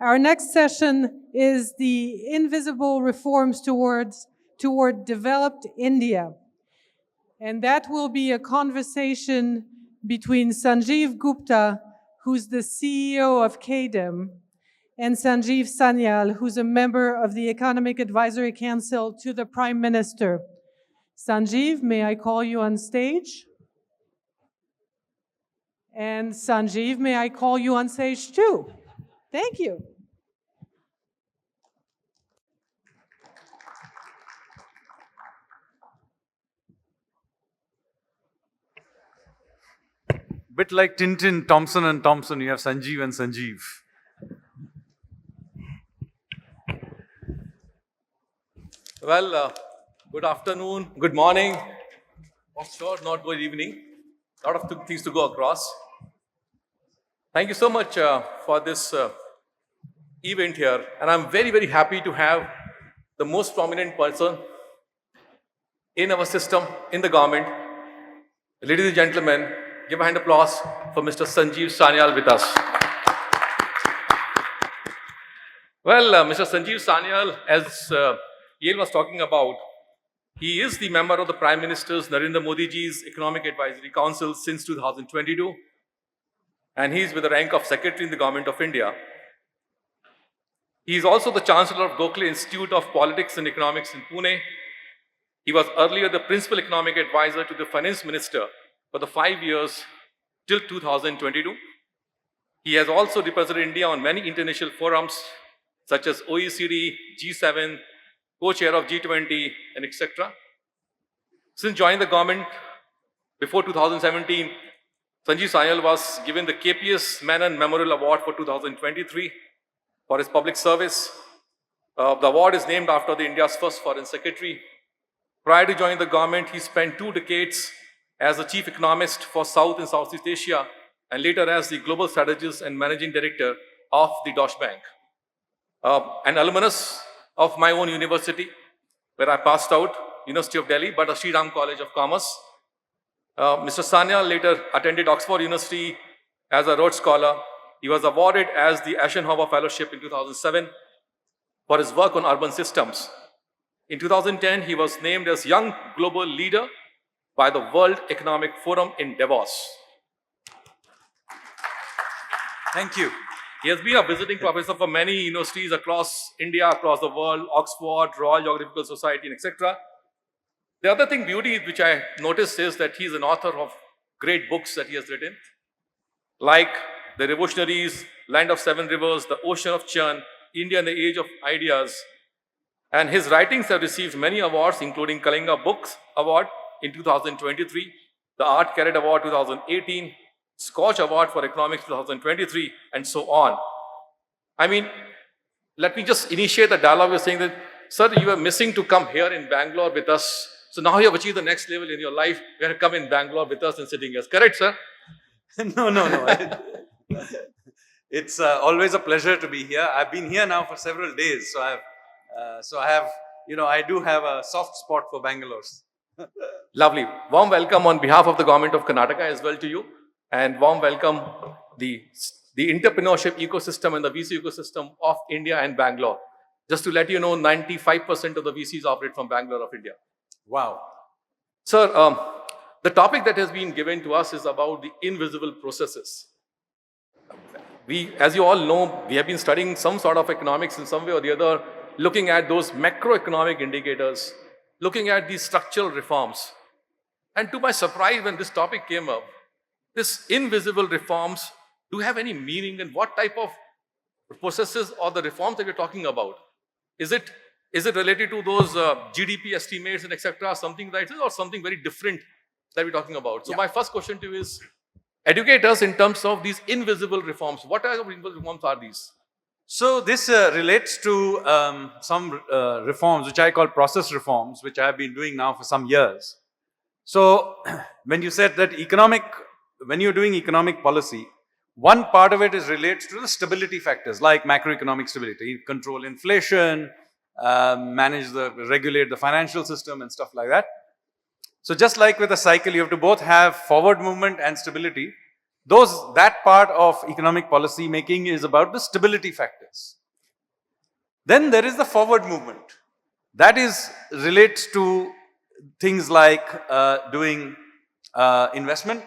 Our next session is the invisible reforms toward developed India. And that will be a conversation between Sanjeev Gupta, who's the CEO of KDM, and Sanjeev Sanyal, who's a member of the Economic Advisory Council to the Prime Minister. Sanjeev, may I call you on stage? And Sanjeev, may I call you on stage too? Thank you. Bit like Tintin, Thompson and Thompson, you have Sanjeev and Sanjeev. Well, good afternoon, good morning, or sure, not good evening. A lot of things to go across. Thank you so much for this event here. And I'm very, very happy to have the most prominent person in our system, in the government. Ladies and gentlemen, give a hand applause for Mr. Sanjeev Sanyal with us. Well, Mr. Sanjeev Sanyal, as Yale was talking about, he is the member of the Prime Minister's Narendra Modi ji's Economic Advisory Council since 2022. And he is with the rank of Secretary in the Government of India. He is also the Chancellor of Gokhale Institute of Politics and Economics in Pune. He was earlier the Principal Economic Advisor to the Finance Minister for the 5 years till 2022. He has also represented India on many international forums such as OECD, G7, co-chair of G20, and etc. Since joining the government before 2017, Sanjeev Sanyal was given the KPS Menon Memorial Award for 2023 for his public service. The award is named after the India's first foreign secretary. Prior to joining the government, he spent 2 decades as the chief economist for South and Southeast Asia, and later as the global strategist and managing director of the Deutsche Bank. An alumnus of my own university, where I passed out, University of Delhi, but a Sri Ram College of Commerce. Mr. Sanyal later attended Oxford University as a Rhodes Scholar. He was awarded as the Eisenhower Fellowship in 2007 for his work on urban systems. In 2010, he was named as Young Global Leader by the World Economic Forum in Davos. Thank you. He has been a visiting professor for many universities across India, across the world, Oxford, Royal Geographical Society, and etc. The other thing, beauty, which I noticed is that he is an author of great books that he has written, like The Revolutionaries, Land of Seven Rivers, The Ocean of Churn, India and the Age of Ideas. And his writings have received many awards, including Kalinga Books Award in 2023, the Art Carrot Award 2018, Scotch Award for Economics 2023, and so on. I mean, let me just initiate the dialogue with saying that, sir, you were missing to come here in Bangalore with us. So now you have achieved the next level in your life. You have to come in Bangalore with us and sitting here. Correct, sir? No. It's always a pleasure to be here. I've been here now for several days, so I do have a soft spot for Bangalore. Lovely. Warm welcome on behalf of the government of Karnataka as well to you. And warm welcome the entrepreneurship ecosystem and the VC ecosystem of India and Bangalore. Just to let you know, 95% of the VCs operate from Bangalore of India. Wow. Sir, the topic that has been given to us is about the invisible processes. As you all know, we have been studying some sort of economics in some way or the other, looking at those macroeconomic indicators, looking at these structural reforms. And to my surprise, when this topic came up, this invisible reforms do have any meaning, and what type of processes or the reforms that we're talking about? Is it related to those GDP estimates and etc., something like this, or something very different that we're talking about? So my first question to you is, educate us in terms of these invisible reforms. What type of invisible reforms are these? So this relates to some reforms, which I call process reforms, which I have been doing now for some years. So when you said that when you're doing economic policy, one part of it relates to the stability factors like macroeconomic stability, control inflation, regulate the financial system and stuff like that. So just like with a cycle, you have to both have forward movement and stability. That part of economic policy making is about the stability factors. Then there is the forward movement. That relates to things like doing investment,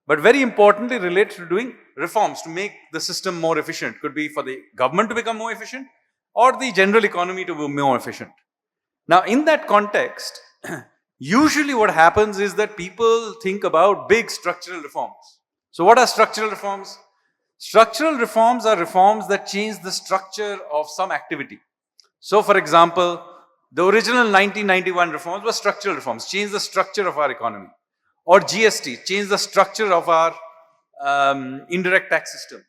but very importantly relates to doing reforms to make the system more efficient. Could be for the government to become more efficient or the general economy to be more efficient. Now, in that context, usually what happens is that people think about big structural reforms. So what are structural reforms? Structural reforms are reforms that change the structure of some activity. So, for example, the original 1991 reforms were structural reforms, change the structure of our economy. Or GST, change the structure of our indirect tax system.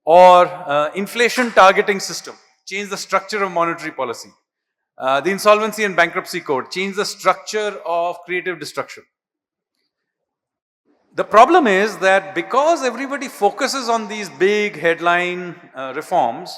Or inflation targeting system, change the structure of monetary policy. The Insolvency and Bankruptcy Code, change the structure of creative destruction. The problem is that because everybody focuses on these big headline reforms,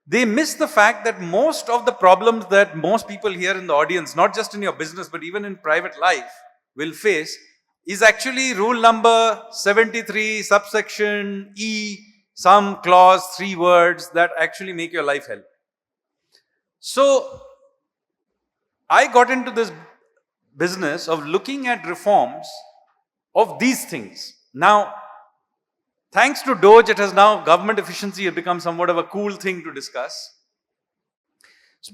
they miss the fact that most of the problems that most people here in the audience, not just in your business, but even in private life, will face is actually rule number 73, subsection E, some clause, 3 words that actually make your life hell. So, I got into this business of looking at reforms of these things. Now, thanks to Doge, it has now, government efficiency has become somewhat of a cool thing to discuss.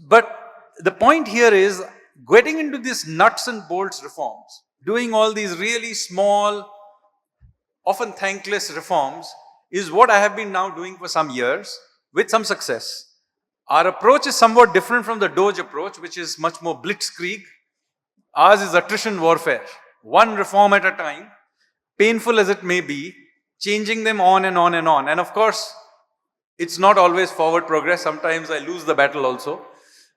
But the point here is getting into these nuts and bolts reforms, doing all these really small, often thankless reforms is what I have been now doing for some years with some success. Our approach is somewhat different from the Doge approach, which is much more blitzkrieg. Ours is attrition warfare. One reform at a time, painful as it may be, changing them on and on and on. And of course, it's not always forward progress. Sometimes I lose the battle also.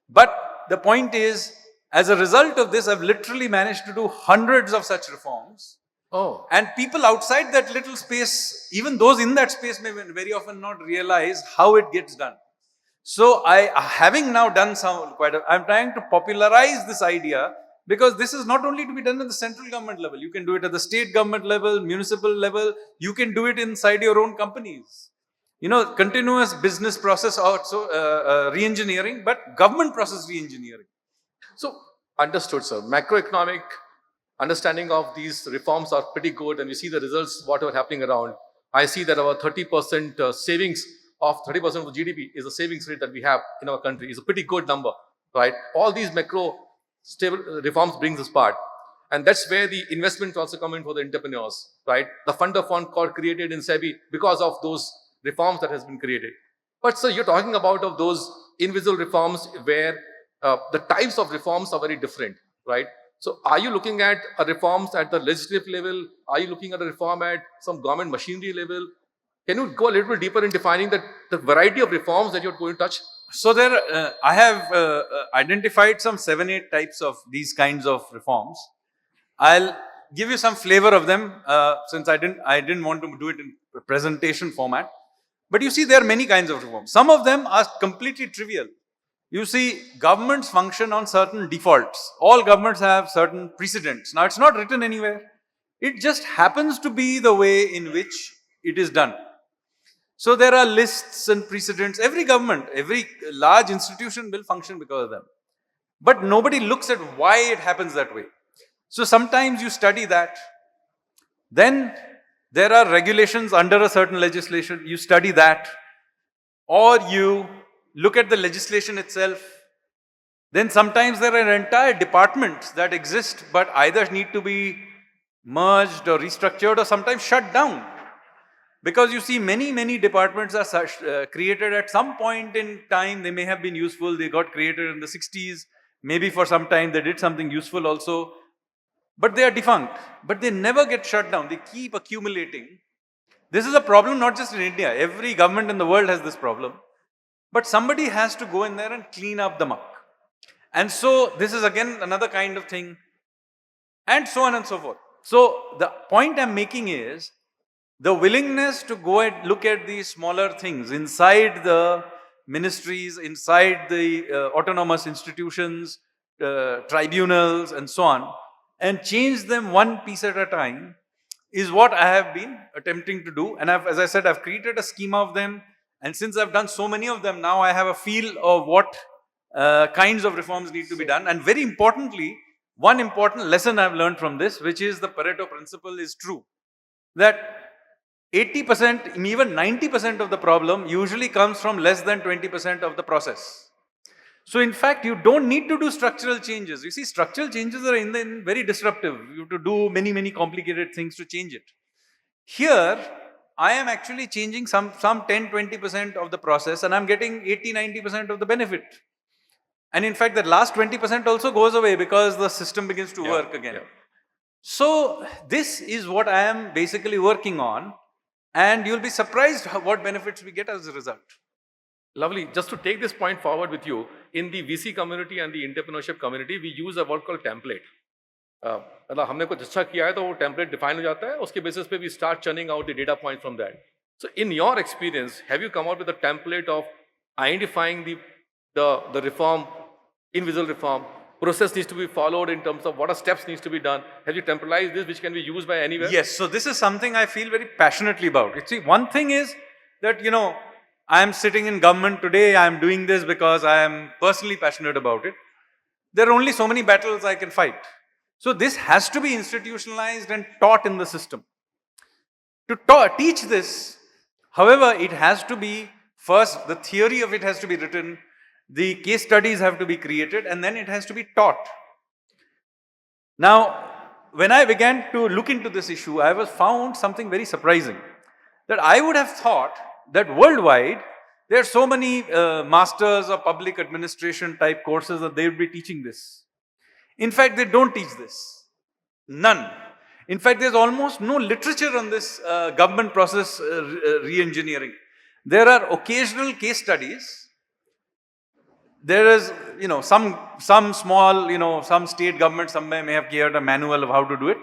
But the point is, as a result of this, I've literally managed to do hundreds of such reforms. Oh. And people outside that little space, even those in that space may very often not realize how it gets done. So having now done I'm trying to popularize this idea, because this is not only to be done at the central government level. You can do it at the state government level, municipal level. You can do it inside your own companies. You know, continuous business process also re-engineering, but government process re-engineering. So, understood, sir. Macroeconomic understanding of these reforms are pretty good, and we see the results, what are happening around. I see that our 30% savings of 30% of GDP is the savings rate that we have in our country. Is a pretty good number, right? All these macro stable reforms brings us part. And that's where the investments also come in for the entrepreneurs, right? The fund of fund got created in SEBI because of those reforms that has been created. But sir, you're talking about of those invisible reforms where the types of reforms are very different, right? So are you looking at reforms at the legislative level? Are you looking at a reform at some government machinery level? Can you go a little bit deeper in defining the variety of reforms that you're going to touch? So I have identified some 7-8 types of these kinds of reforms. I'll give you some flavor of them since I didn't want to do it in presentation format. But you see, there are many kinds of reforms. Some of them are completely trivial. You see, governments function on certain defaults. All governments have certain precedents. Now, it's not written anywhere. It just happens to be the way in which it is done. So there are lists and precedents. Every government, every large institution will function because of them. But nobody looks at why it happens that way. So sometimes you study that. Then there are regulations under a certain legislation. You study that. Or you look at the legislation itself. Then sometimes there are entire departments that exist but either need to be merged or restructured or sometimes shut down. Because you see, many departments are created at some point in time. They may have been useful. They got created in the 60s. Maybe for some time they did something useful also. But they are defunct. But they never get shut down. They keep accumulating. This is a problem not just in India. Every government in the world has this problem. But somebody has to go in there and clean up the muck. And so this is again another kind of thing. And so on and so forth. So the point I'm making is, the willingness to go and look at these smaller things inside the ministries, inside the autonomous institutions, tribunals and so on, and change them one piece at a time, is what I have been attempting to do. And as I said, I've created a schema of them. And since I've done so many of them, now I have a feel of what kinds of reforms need to be done. And very importantly, one important lesson I've learned from this, which is the Pareto principle, is true. That 80%, even 90% of the problem usually comes from less than 20% of the process. So in fact, you don't need to do structural changes. You see, structural changes are very disruptive. You have to do many complicated things to change it. Here, I am actually changing some 10-20% of the process, and I'm getting 80-90% of the benefit. And in fact, that last 20% also goes away because the system begins to work again. So this is what I am basically working on, and you'll be surprised what benefits we get as a result. Lovely. Just to take this point forward with you, in the VC community and the entrepreneurship community, we use a word called template. मतलब हमने कुछ अच्छा किया है तो वो template define हो जाता है, उसके basis पे we start churning out the data point from that. So in your experience, have you come out with a template of identifying the reform, invisible reform, process needs to be followed in terms of what are steps needs to be done? Have you temporalized this which can be used by anywhere? Yes, so this is something I feel very passionately about. You see, one thing is that, I am sitting in government today, I am doing this because I am personally passionate about it. There are only so many battles I can fight. So this has to be institutionalized and taught in the system. To teach this, however, it has to be, first, the theory of it has to be written, the case studies have to be created, and then it has to be taught. Now, when I began to look into this issue, I found something very surprising. That I would have thought that worldwide, there are so many masters of public administration type courses that they would be teaching this. In fact, they don't teach this. None. In fact, there's almost no literature on this government process re-engineering. There are occasional case studies. There is, some small, some state government somewhere may have created a manual of how to do it.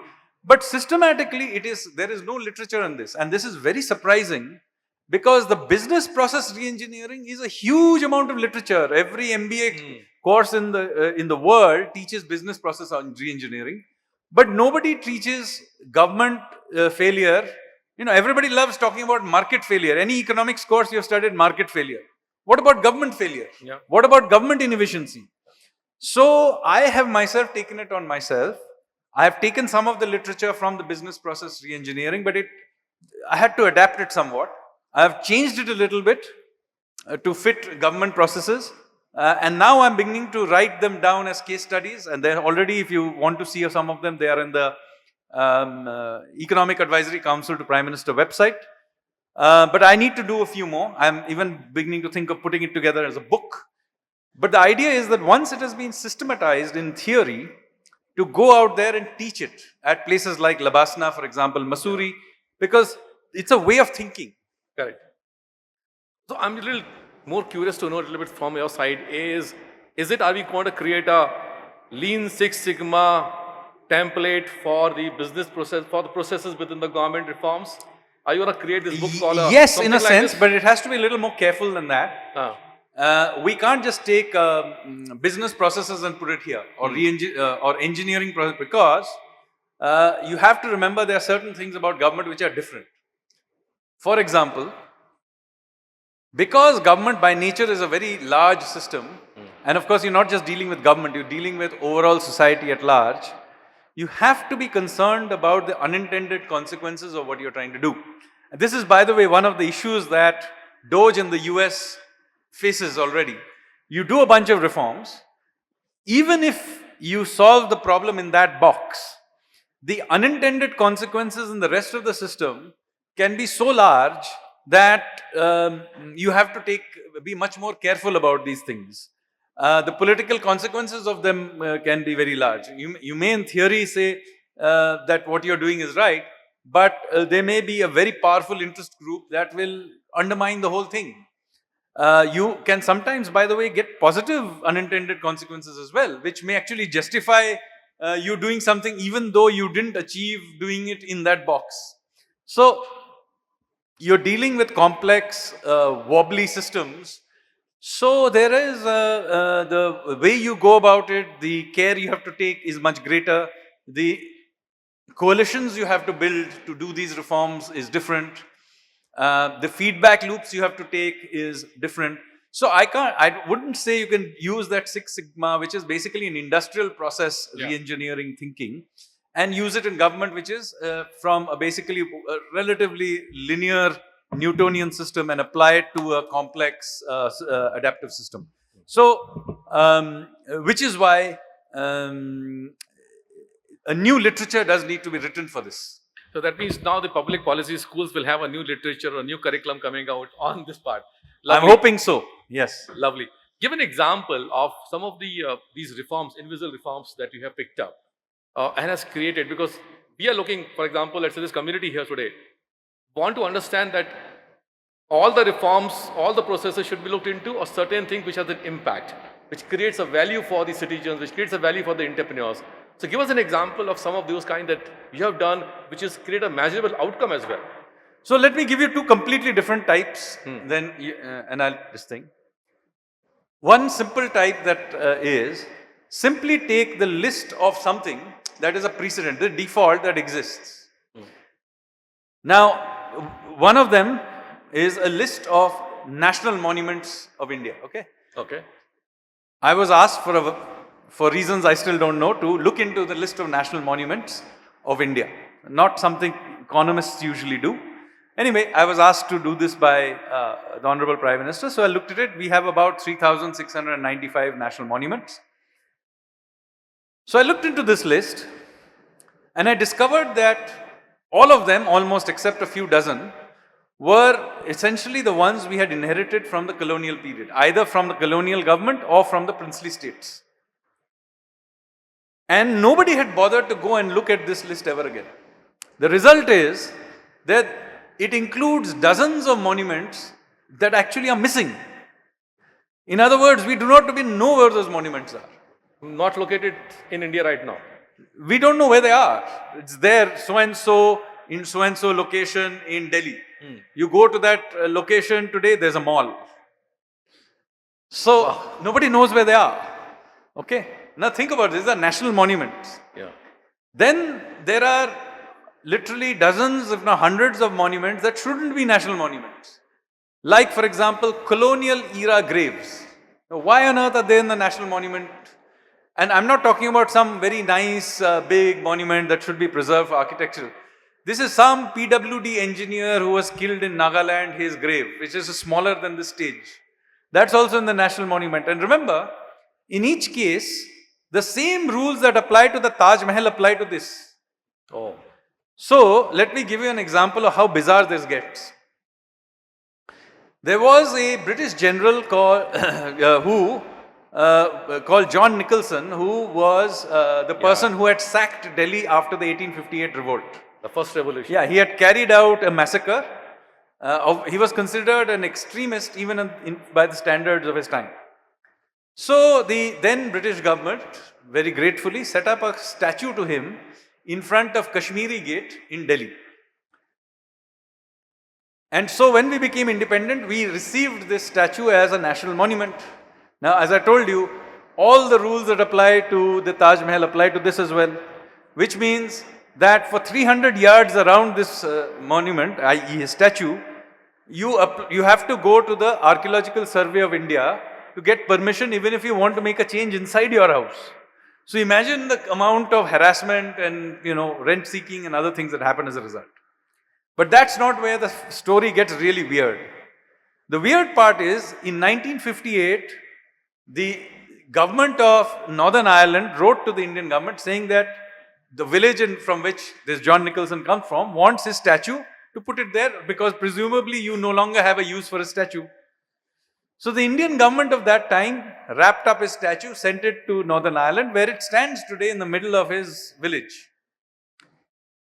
But systematically, there is no literature on this. And this is very surprising because the business process re-engineering is a huge amount of literature. Every MBA course in the world teaches business process re-engineering. But nobody teaches government failure. Everybody loves talking about market failure. Any economics course you have studied, market failure. What about government failure? Yeah. What about government inefficiency? So I have myself taken it on myself. I have taken some of the literature from the business process re-engineering, but I had to adapt it somewhat. I have changed it a little bit to fit government processes. And now I'm beginning to write them down as case studies. And they're already, if you want to see some of them, they are in the Economic Advisory Council to Prime Minister website. But I need to do a few more. I'm even beginning to think of putting it together as a book. But the idea is that once it has been systematized in theory, to go out there and teach it at places like Labasna, for example, Mussoorie, because it's a way of thinking. Correct. So I'm a little more curious to know a little bit from your side are we going to create a Lean Six Sigma template for the business process, for the processes within the government reforms? Are you going to create this book called yes, in a like sense, this? but it has to be a little more careful than that. We can't just take business processes and put it here or engineering process because you have to remember there are certain things about government which are different. For example, because government by nature is a very large system, and of course you're not just dealing with government, you're dealing with overall society at large, you have to be concerned about the unintended consequences of what you're trying to do. And this is, by the way, one of the issues that DOGE in the US faces already. You do a bunch of reforms, even if you solve the problem in that box, the unintended consequences in the rest of the system can be so large that you have to be much more careful about these things. The political consequences of them can be very large. You may in theory say that what you're doing is right, but there may be a very powerful interest group that will undermine the whole thing. You can sometimes, by the way, get positive unintended consequences as well, which may actually justify you doing something even though you didn't achieve doing it in that box. So, you're dealing with complex, wobbly systems. So, there is the way you go about it, the care you have to take is much greater. coalitions you have to build to do these reforms is different. The feedback loops you have to take is different. So I wouldn't say you can use that Six Sigma, which is basically an industrial process re-engineering thinking, and use it in government, which is from basically a relatively linear Newtonian system, and apply it to a complex adaptive system. So, which is why a new literature does need to be written for this. So that means now the public policy schools will have a new literature or new curriculum coming out on this part. Lovely. I'm hoping so. Yes. Lovely. Give an example of some of the these reforms, invisible reforms that you have picked up and has created, because we are looking, for example, let's say this community here today, want to understand that all the reforms, all the processes should be looked into, or certain things which has an impact, which creates a value for the citizens, which creates a value for the entrepreneurs. So give us an example of some of those kind that you have done, which is create a measurable outcome as well. So let me give you two completely different types, then and I'll this thing. One simple type that is simply take the list of something that is a precedent, the default that exists. Now, one of them is a list of national monuments of India. Okay. Okay. I was asked for reasons I still don't know, to look into the list of national monuments of India. Not something economists usually do. Anyway, I was asked to do this by the Honorable Prime Minister, so I looked at it. We have about 3,695 national monuments. So I looked into this list, and I discovered that all of them, almost except a few dozen, were essentially the ones we had inherited from the colonial period, either from the colonial government or from the princely states. And nobody had bothered to go and look at this list ever again. The result is that it includes dozens of monuments that actually are missing. In other words, we do not even know where those monuments are. Not located in India right now. We don't know where they are. It's there, so-and-so, in so-and-so location in Delhi. You go to that location today, there's a mall. So, nobody knows where they are. Okay? Now think about this, these are national monuments. Yeah. Then there are literally dozens, if not hundreds of monuments that shouldn't be national monuments. Like, for example, colonial era graves. Now, why on earth are they in the national monument? And I'm not talking about some very nice, big monument that should be preserved for architecture. This is some PWD engineer who was killed in Nagaland, his grave, which is smaller than this stage. That's also in the national monument. And remember, in each case, the same rules that apply to the Taj Mahal apply to this. Oh. So, let me give you an example of how bizarre this gets. There was a British general called, called John Nicholson, who was the person who had sacked Delhi after the 1858 revolt. The first revolution. Yeah, he had carried out a massacre. He was considered an extremist even by the standards of his time. So the then British government very gratefully set up a statue to him in front of Kashmiri Gate in Delhi. And so when we became independent, we received this statue as a national monument. Now, as I told you, all the rules that apply to the Taj Mahal apply to this as well, which means that for 300 yards around this monument, i.e. his statue, you have to go to the Archaeological Survey of India to get permission, even if you want to make a change inside your house. So imagine the amount of harassment and rent seeking and other things that happen as a result. But that's not where the story gets really weird. The weird part is, in 1958, the government of Northern Ireland wrote to the Indian government saying that the village from which this John Nicholson comes from wants his statue to put it there, because presumably you no longer have a use for a statue. So the Indian government of that time wrapped up his statue, sent it to Northern Ireland, where it stands today in the middle of his village.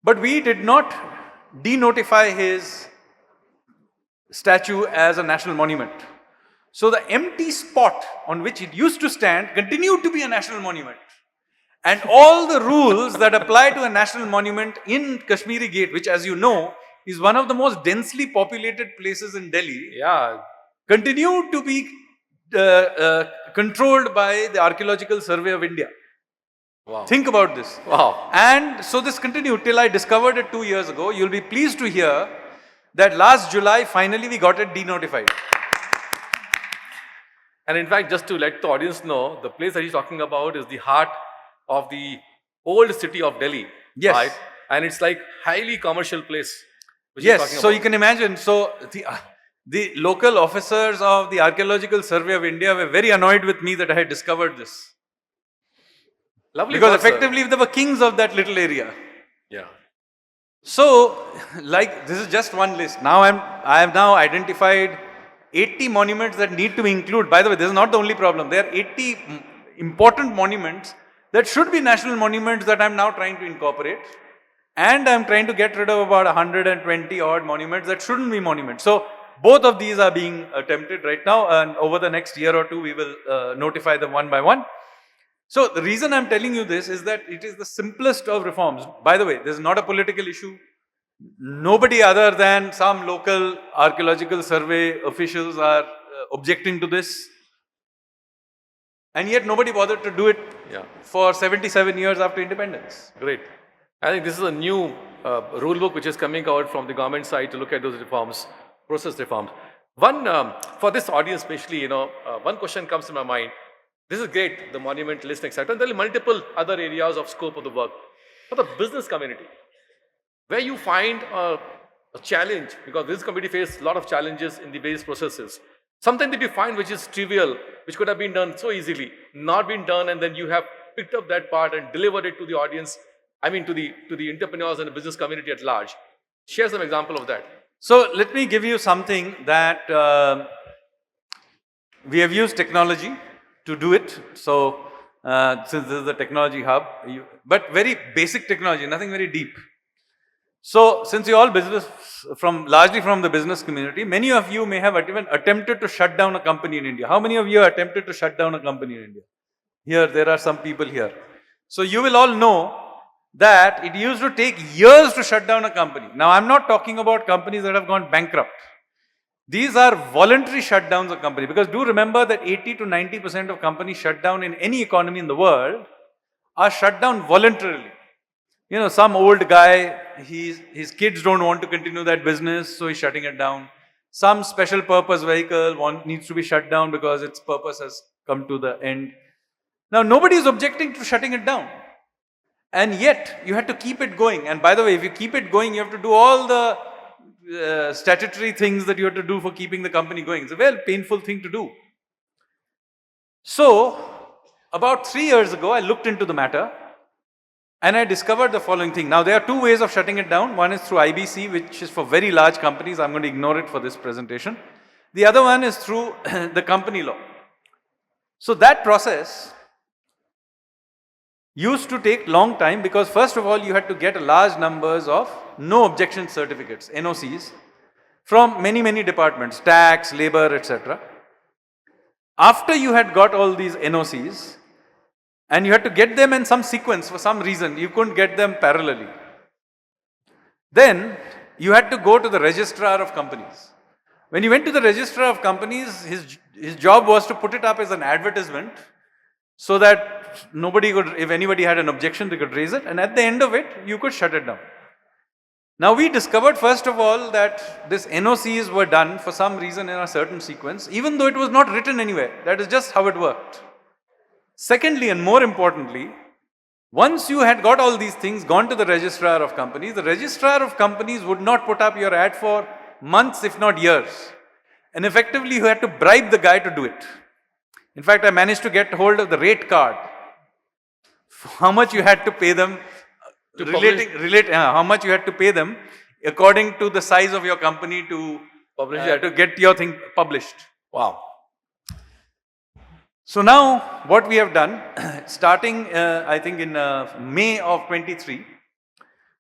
But we did not denotify his statue as a national monument. So the empty spot on which it used to stand continued to be a national monument. And all the rules that apply to a national monument in Kashmiri Gate, which, as you know, is one of the most densely populated places in Delhi, continued to be controlled by the Archaeological Survey of India. Wow. Think about this. Wow. And so this continued till I discovered it 2 years ago. You'll be pleased to hear that last July, finally we got it denotified. And in fact, just to let the audience know, the place that he's talking about is the heart of the old city of Delhi. Yes. Right? And it's like highly commercial place. Which Yes, he's talking so about. you can imagine, so the local officers of the Archaeological Survey of India were very annoyed with me that I had discovered this. Lovely Because work, sir. effectively they were kings of that little area. Yeah. So, like, this is just one list. Now I have now identified 80 monuments that need to be included. By the way, this is not the only problem. There are 80 important monuments that should be national monuments that I'm now trying to incorporate. And I'm trying to get rid of about 120 odd monuments that shouldn't be monuments. So, both of these are being attempted right now, and over the next year or two, we will notify them one by one. So, the reason I'm telling you this is that it is the simplest of reforms. By the way, this is not a political issue. Nobody other than some local archaeological survey officials are objecting to this. And yet nobody bothered to do it for 77 years after independence. Great. I think this is a new rule book which is coming out from the government side to look at those reforms, process reforms. One, for this audience especially, one question comes to my mind. This is great, the monument list, etc. And there are multiple other areas of scope of the work. For the business community, where you find a challenge, because this committee faced a lot of challenges in the various processes. Something that you find which is trivial, which could have been done so easily, not been done, and then you have picked up that part and delivered it to the audience, I mean to the entrepreneurs and the business community at large. Share some example of that. So let me give you something that we have used technology to do it. So since this is the technology hub, but very basic technology, nothing very deep. So since you all largely from the business community, many of you may have even attempted to shut down a company in India. How many of you attempted to shut down a company in India? Here, there are some people here. So you will all know that it used to take years to shut down a company. Now, I'm not talking about companies that have gone bankrupt. These are voluntary shutdowns of companies, because do remember that 80 to 90% of companies shut down in any economy in the world are shut down voluntarily. Some old guy, his kids don't want to continue that business, so he's shutting it down. Some special purpose vehicle needs to be shut down because its purpose has come to the end. Now, nobody is objecting to shutting it down. And yet, you have to keep it going. And by the way, if you keep it going, you have to do all the statutory things that you have to do for keeping the company going. It's a very painful thing to do. So, about 3 years ago, I looked into the matter and I discovered the following thing. Now, there are two ways of shutting it down. One is through IBC, which is for very large companies. I'm going to ignore it for this presentation. The other one is through the company law. So, that process used to take long time, because first of all, you had to get large numbers of no objection certificates, NOCs, from many departments, tax, labor, etc. After you had got all these NOCs, and you had to get them in some sequence for some reason, you couldn't get them parallelly. Then you had to go to the registrar of companies. When you went to the registrar of companies, his job was to put it up as an advertisement, so that nobody could, if anybody had an objection, they could raise it, and at the end of it, you could shut it down. Now, we discovered first of all that these NOCs were done for some reason in a certain sequence, even though it was not written anywhere. That is just how it worked. Secondly, and more importantly, once you had got all these things, gone to the registrar of companies, the registrar of companies would not put up your ad for months, if not years. And effectively, you had to bribe the guy to do it. In fact, I managed to get hold of the rate card. How much you had to pay them, how much you had to pay them according to the size of your company to get your thing published. Wow. So now, what we have done, starting I think in May of 23,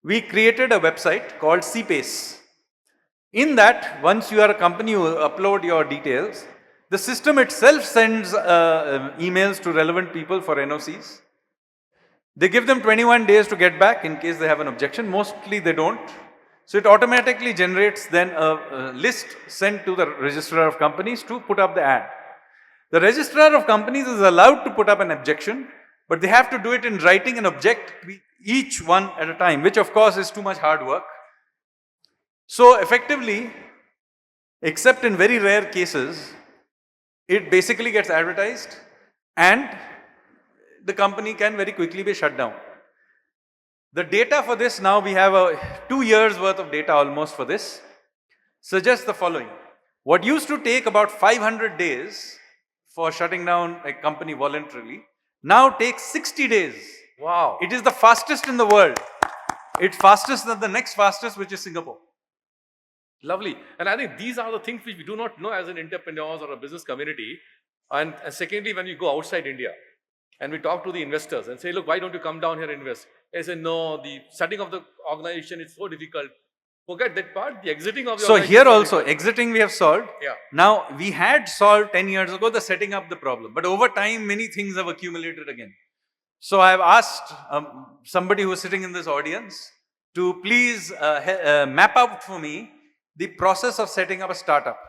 we created a website called CPACE. In that, once you are a company, you upload your details. The system itself sends emails to relevant people for NOCs. They give them 21 days to get back in case they have an objection. Mostly they don't. So it automatically generates then a list sent to the registrar of companies to put up the ad. The registrar of companies is allowed to put up an objection, But they have to do it in writing and object each one at a time, which of course is too much hard work. So effectively, except in very rare cases, it basically gets advertised and the company can very quickly be shut down. The data for this now, we have 2 years worth of data almost for this, suggests the following. What used to take about 500 days for shutting down a company voluntarily, now takes 60 days. Wow. It is the fastest in the world. It's fastest than the next fastest, which is Singapore. Lovely. And I think these are the things which we do not know as an entrepreneurs or a business community. And secondly, when we go outside India and we talk to the investors and say, look, why don't you come down here and invest? They say, no, the setting of the organization is so difficult. Forget that part, the exiting of the So organization. here also, exiting we have solved. Yeah. Now, we had solved 10 years ago the setting up the problem. But over time, many things have accumulated again. So I have asked somebody who is sitting in this audience to please map out for me the process of setting up a startup.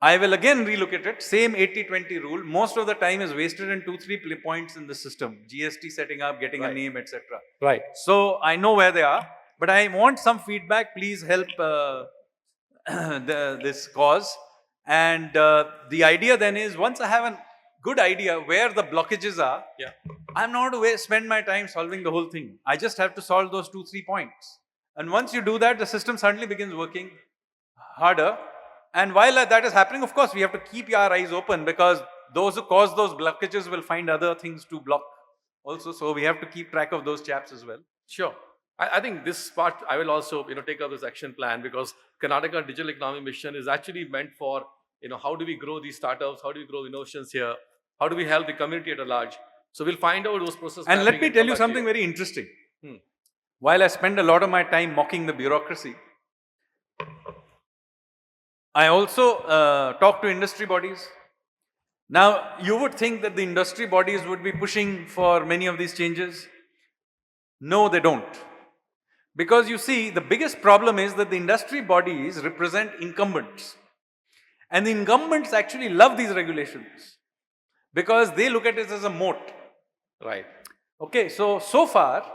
I will again relook at it, same 80-20 rule. Most of the time is wasted in 2-3 points in the system. GST setting up, getting a name, etc. Right. So I know where they are, but I want some feedback. Please help this cause. And the idea then is, once I have a good idea where the blockages are, I'm not going to spend my time solving the whole thing. I just have to solve those 2-3 points. And once you do that, the system suddenly begins working harder. And while that is happening, of course, we have to keep our eyes open, because those who cause those blockages will find other things to block also. So we have to keep track of those chaps as well. Sure. I think this part, I will also, take up this action plan, because Karnataka Digital Economy Mission is actually meant for, how do we grow these startups? How do we grow innovations here? How do we help the community at large? So we'll find out those processes. And let me tell you something very interesting. While I spend a lot of my time mocking the bureaucracy, I also talk to industry bodies. Now, you would think that the industry bodies would be pushing for many of these changes. No, they don't. Because you see, the biggest problem is that the industry bodies represent incumbents. And the incumbents actually love these regulations, because they look at it as a moat. Right. Okay, so far,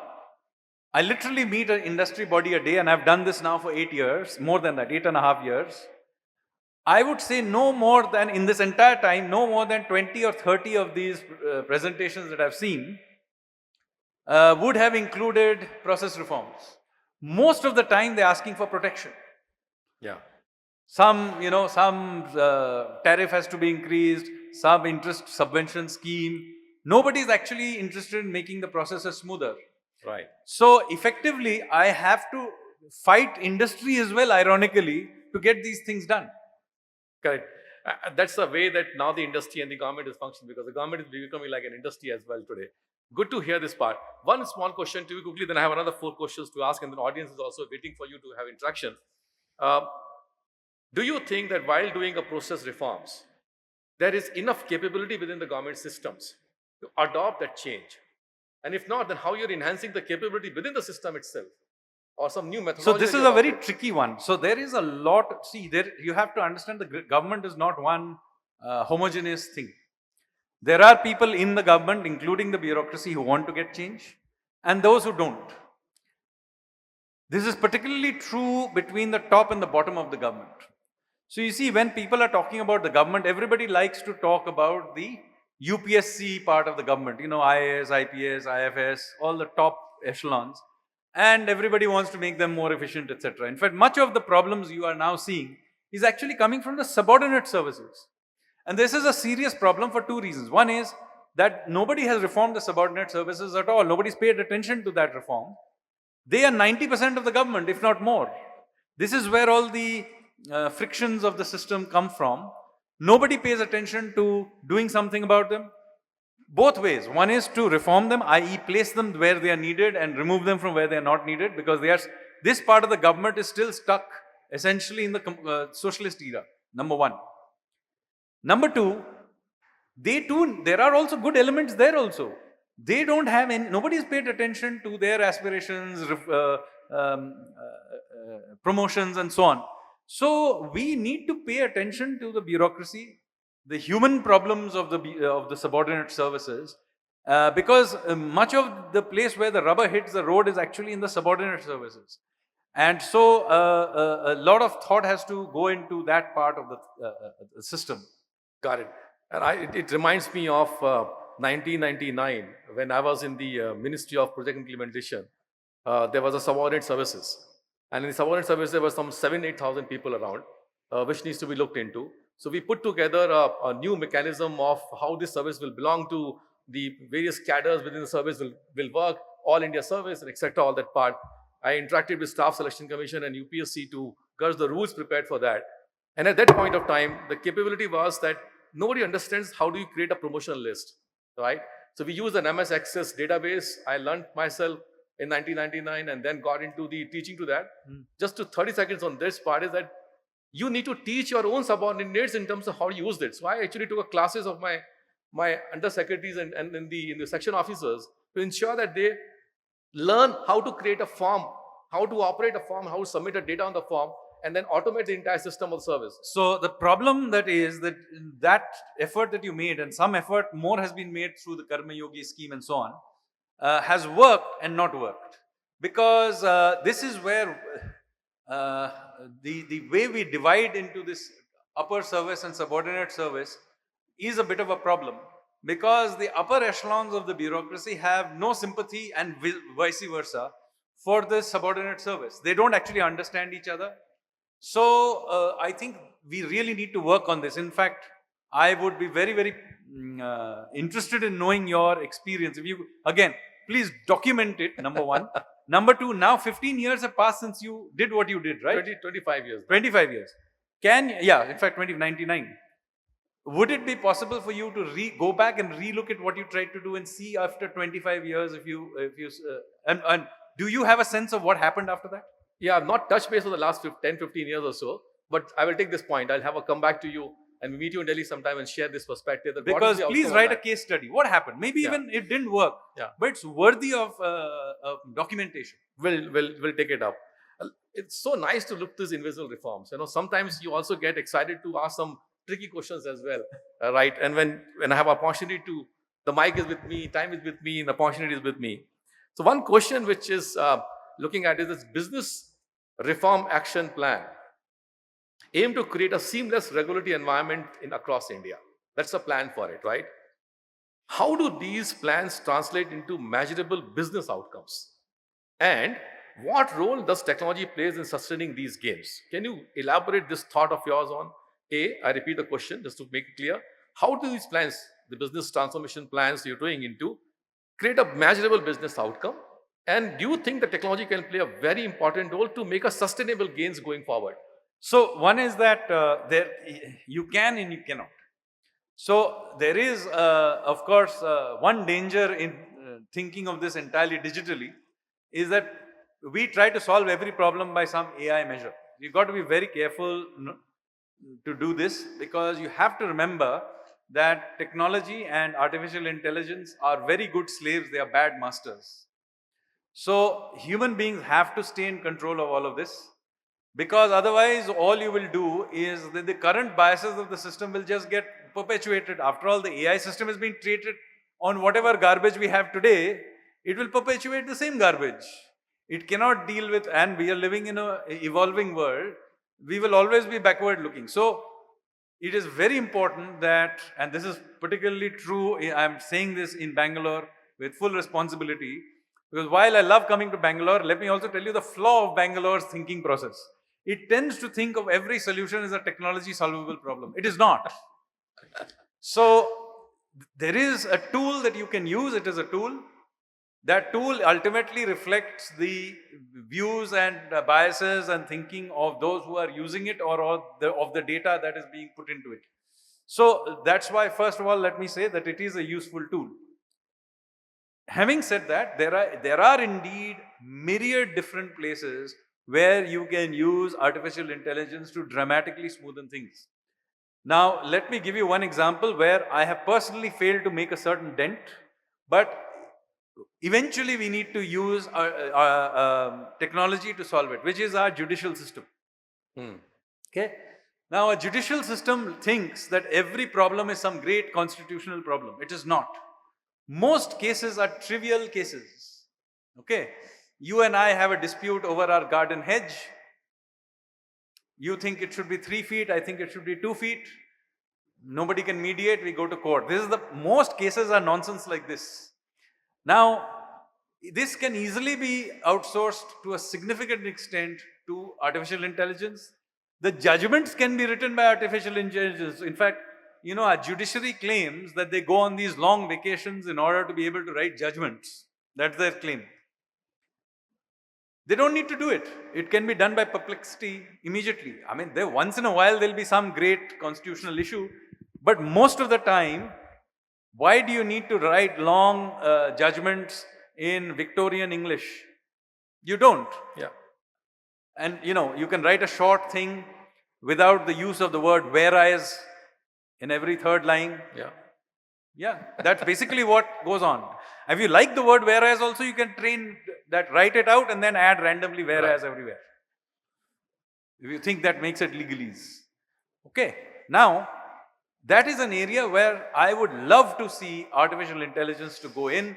I literally meet an industry body a day, and I've done this now for 8 years, more than that, 8.5 years. I would say no more than, in this entire time, no more than 20 or 30 of these presentations that I've seen would have included process reforms. Most of the time, they're asking for protection. Yeah. Some tariff has to be increased, some interest subvention scheme. Nobody is actually interested in making the processes smoother. Right. So effectively, I have to fight industry as well, ironically, to get these things done. Correct. That's the way that now the industry and the government is functioning, because the government is becoming like an industry as well today. Good to hear this part. One small question to you quickly, then I have another 4 questions to ask, and the audience is also waiting for you to have interaction. Do you think that while doing a process reforms, there is enough capability within the government systems to adopt that change? And if not, then how you're enhancing the capability within the system itself? Or some new methodology? So this is a very tricky one. So there is a lot, you have to understand the government is not one homogeneous thing. There are people in the government, including the bureaucracy, who want to get change, and those who don't. This is particularly true between the top and the bottom of the government. So you see, when people are talking about the government, everybody likes to talk about the UPSC part of the government, IAS, IPS, IFS, all the top echelons. And everybody wants to make them more efficient, etc. In fact, much of the problems you are now seeing is actually coming from the subordinate services. And this is a serious problem for 2 reasons. One is that nobody has reformed the subordinate services at all. Nobody's paid attention to that reform. They are 90% of the government, if not more. This is where all the frictions of the system come from. Nobody pays attention to doing something about them. Both ways. One is to reform them, i.e. place them where they are needed and remove them from where they are not needed, because this part of the government is still stuck essentially in the socialist era, number 1. Number 2, there are also good elements there also. They don't have nobody has paid attention to their aspirations, promotions and so on. So we need to pay attention to the bureaucracy, the human problems of the subordinate services, Because much of the place where the rubber hits the road is actually in the subordinate services. And so a lot of thought has to go into that part of the system. Got it. And it reminds me of 1999 when I was in the Ministry of Project Implementation. There was a subordinate services, and in the subordinate services there were some 7,000-8,000 people around, which needs to be looked into. So we put together a new mechanism of how this service will belong to the various cadres within the service will work, all India service, and etc. All that part. I interacted with Staff Selection Commission and UPSC to get the rules prepared for that. And at that point of time, the capability was that nobody understands how do you create a promotional list, right? So we use an MS Access database. I learned myself in 1999 and then got into the teaching to that. Just to 30 seconds on this part is that you need to teach your own subordinates in terms of how to use it. So I actually took classes of my undersecretaries and in the section officers to ensure that they learn how to create a form, how to operate a form, how to submit a data on the form, and then automate the entire system of service. So the problem that is that effort that you made, and some effort more has been made through the Karma Yogi scheme and so on, has worked and not worked. Because this is where the way we divide into this upper service and subordinate service is a bit of a problem. Because the upper echelons of the bureaucracy have no sympathy and vice versa for the subordinate service. They don't actually understand each other. So I think we really need to work on this. In fact, I would be very, very interested in knowing your experience. If you, again, please document it, number one. Number two, now 15 years have passed since you did what you did, right? 25 years. 25 years. In fact, 2099. Would it be possible for you to go back and relook at what you tried to do and see after 25 years and do you have a sense of what happened after that? Yeah, I've not touched base for the last 10, 15 years or so, but I will take this point. I'll have a come back to you and we meet you in Delhi sometime and share this perspective. Because please write a case study. What happened? Maybe even it didn't work, but it's worthy of documentation. We'll take it up. It's so nice to look at these invisible reforms. You know, sometimes you also get excited to ask some tricky questions as well, right? And when I have opportunity to, the mic is with me, time is with me, and the opportunity is with me. So one question which is looking at is this business reform action plan aim to create a seamless regulatory environment across India. That's a plan for it, right? How do these plans translate into measurable business outcomes? And what role does technology plays in sustaining these gains? Can you elaborate this thought of yours on? I repeat the question just to make it clear. How do these plans, the business transformation plans you're doing into, create a measurable business outcome? And do you think the technology can play a very important role to make a sustainable gains going forward? So one is that you can and you cannot. So there is, of course, one danger in thinking of this entirely digitally is that we try to solve every problem by some AI measure. You've got to be very careful to do this, because you have to remember that technology and artificial intelligence are very good slaves, they are bad masters. So human beings have to stay in control of all of this, because otherwise all you will do is that the current biases of the system will just get perpetuated. After all, the AI system is being treated on whatever garbage we have today, it will perpetuate the same garbage. It cannot deal with, and we are living in an evolving world, we will always be backward looking. So it is very important that, and this is particularly true, I'm saying this in Bangalore with full responsibility, because while I love coming to Bangalore, let me also tell you the flaw of Bangalore's thinking process. It tends to think of every solution as a technology solvable problem. It is not. So there is a tool that you can use, it is a tool. That tool ultimately reflects the views and biases and thinking of those who are using it, or of the data that is being put into it. So that's why, first of all, let me say that it is a useful tool. Having said that, there are indeed myriad different places where you can use artificial intelligence to dramatically smoothen things. Now, let me give you one example where I have personally failed to make a certain dent, but eventually we need to use technology to solve it, which is our judicial system. Okay. Now, a judicial system thinks that every problem is some great constitutional problem. It is not. Most cases are trivial cases. Okay? You and I have a dispute over our garden hedge. You think it should be 3 feet, I think it should be 2 feet. Nobody can mediate, we go to court. Most cases are nonsense like this. Now, this can easily be outsourced to a significant extent to artificial intelligence. The judgments can be written by artificial intelligence. In fact, our judiciary claims that they go on these long vacations in order to be able to write judgments. That's their claim. They don't need to do it. It can be done by perplexity immediately. I mean, once in a while there'll be some great constitutional issue, but most of the time, why do you need to write long judgments in Victorian English? You don't. Yeah. And you can write a short thing without the use of the word whereas in every third line. Yeah. Yeah, that's basically what goes on. If you like the word whereas also, you can train that, write it out and then add randomly whereas everywhere. If you think that makes it legalese. Okay, now that is an area where I would love to see artificial intelligence to go in.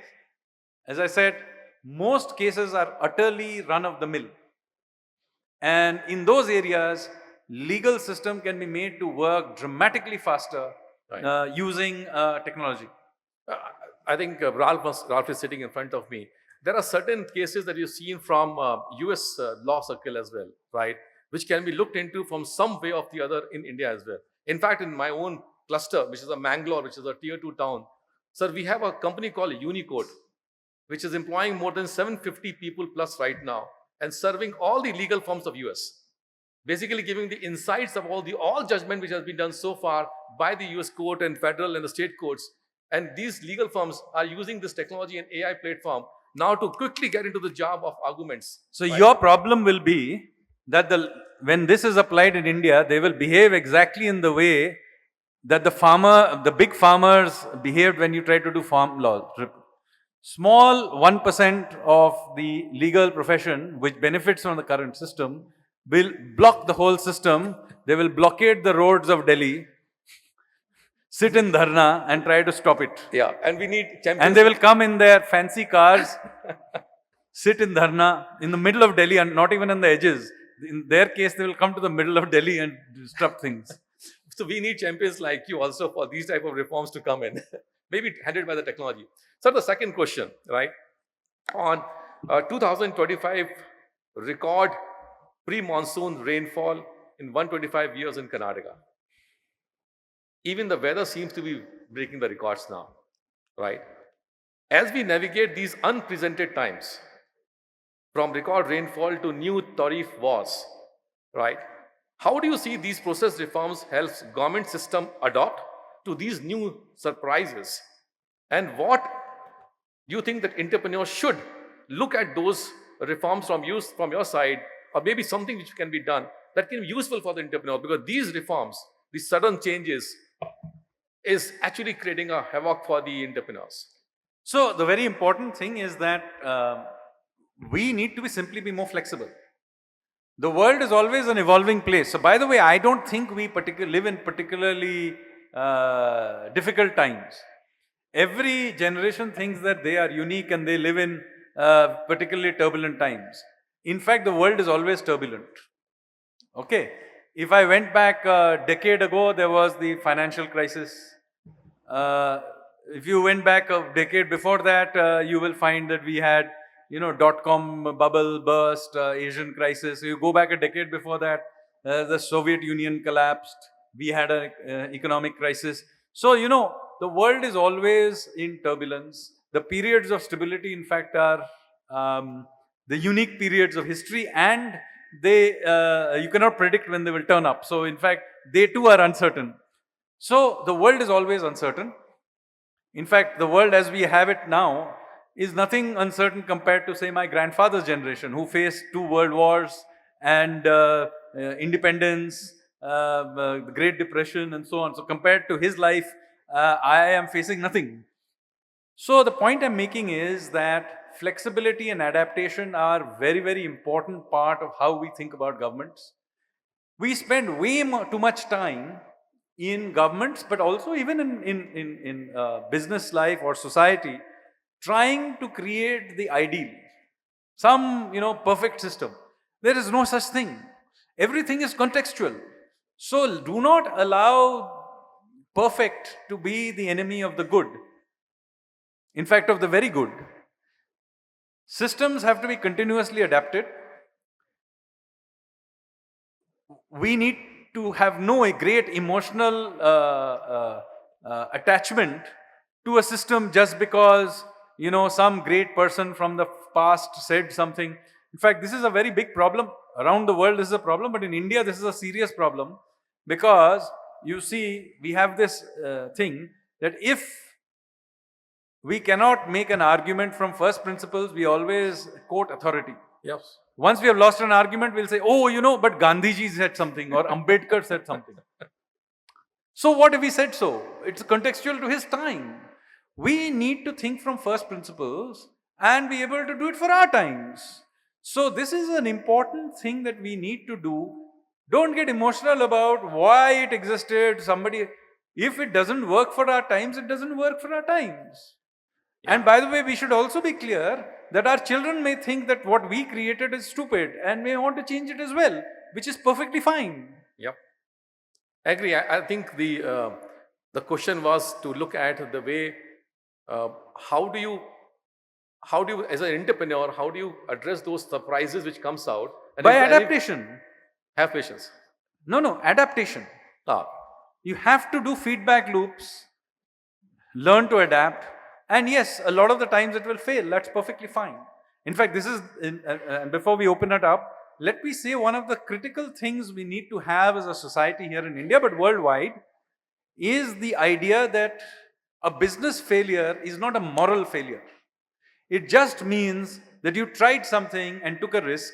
As I said, most cases are utterly run of the mill. And in those areas, legal system can be made to work dramatically faster using technology. I think Ralph is sitting in front of me. There are certain cases that you've seen from US law circle as well, right? Which can be looked into from some way or the other in India as well. In fact, in my own cluster, which is a Mangalore, which is a tier 2 town, sir, we have a company called Unicode, which is employing more than 750 people plus right now and serving all the legal firms of US. Basically giving the insights of all judgment which has been done so far by the US court and federal and the state courts. And these legal firms are using this technology and AI platform now to quickly get into the job of arguments. So your problem will be that when this is applied in India, they will behave exactly in the way that the big farmers behaved when you tried to do farm law. Small 1% of the legal profession which benefits from the current system will block the whole system. They will blockade the roads of Delhi, sit in dharna and try to stop it. Yeah, and we need champions. And they will come in their fancy cars, sit in dharna in the middle of Delhi and not even on the edges. In their case, they will come to the middle of Delhi and disrupt things. So we need champions like you also for these type of reforms to come in, maybe handled by the technology. So the second question, right? On 2025 record pre-monsoon rainfall in 125 years in Karnataka. Even the weather seems to be breaking the records now, right? As we navigate these unprecedented times, from record rainfall to new tariff wars, right? How do you see these process reforms helps government system adopt to these new surprises? And what do you think that entrepreneurs should look at those reforms from your side, or maybe something which can be done that can be useful for the entrepreneur? Because these reforms, these sudden changes, is actually creating a havoc for the entrepreneurs. So the very important thing is that we need to simply be more flexible. The world is always an evolving place. So by the way, I don't think we live in particularly difficult times. Every generation thinks that they are unique and they live in particularly turbulent times. In fact, the world is always turbulent. Okay. If I went back a decade ago, there was the financial crisis. If you went back a decade before that, you will find that we had, dot-com bubble burst, Asian crisis. You go back a decade before that, the Soviet Union collapsed. We had an economic crisis. So, the world is always in turbulence. The periods of stability, in fact, are the unique periods of history, and you cannot predict when they will turn up. So, in fact, they too are uncertain. So, the world is always uncertain. In fact, the world as we have it now is nothing uncertain compared to, say, my grandfather's generation, who faced 2 world wars and independence, the Great Depression and so on. So, compared to his life, I am facing nothing. So, the point I'm making is that flexibility and adaptation are very, very important part of how we think about governments. We spend way too much time in governments, but also even in business life or society, trying to create the ideal, some perfect system. There is no such thing. Everything is contextual. So do not allow perfect to be the enemy of the good. In fact, of the very good. Systems have to be continuously adapted. We need to have no great emotional attachment to a system just because some great person from the past said something. In fact, this is a very big problem around the world. This is a problem, but in India this is a serious problem, because you see we have this thing that if we cannot make an argument from first principles, we always quote authority. Yes. Once we have lost an argument, we'll say, oh, but Gandhiji said something or Ambedkar said something. So what if he said so? It's contextual to his time. We need to think from first principles and be able to do it for our times. So this is an important thing that we need to do. Don't get emotional about why it existed. If it doesn't work for our times, it doesn't work for our times. Yeah. And by the way, we should also be clear that our children may think that what we created is stupid and may want to change it as well, which is perfectly fine. Yep. I agree. I think the question was to look at the way, how do you, as an entrepreneur, how do you address those surprises which comes out? And by adaptation. Have patience. No, adaptation. You have to do feedback loops, learn to adapt. And yes, a lot of the times it will fail. That's perfectly fine. In fact, this is, before we open it up, let me say one of the critical things we need to have as a society here in India, but worldwide, is the idea that a business failure is not a moral failure. It just means that you tried something and took a risk,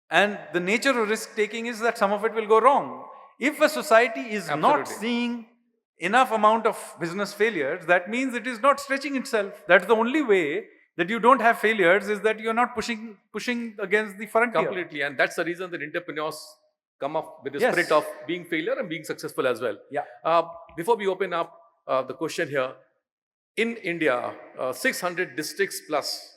and the nature of risk taking is that some of it will go wrong. If a society is not seeing enough amount of business failures, that means it is not stretching itself. That's the only way that you don't have failures, is that you're not pushing against the frontier. Completely, and that's the reason that entrepreneurs come up with the spirit of being failure and being successful as well. Yeah. Before we open up the question here, in India, 600 districts plus,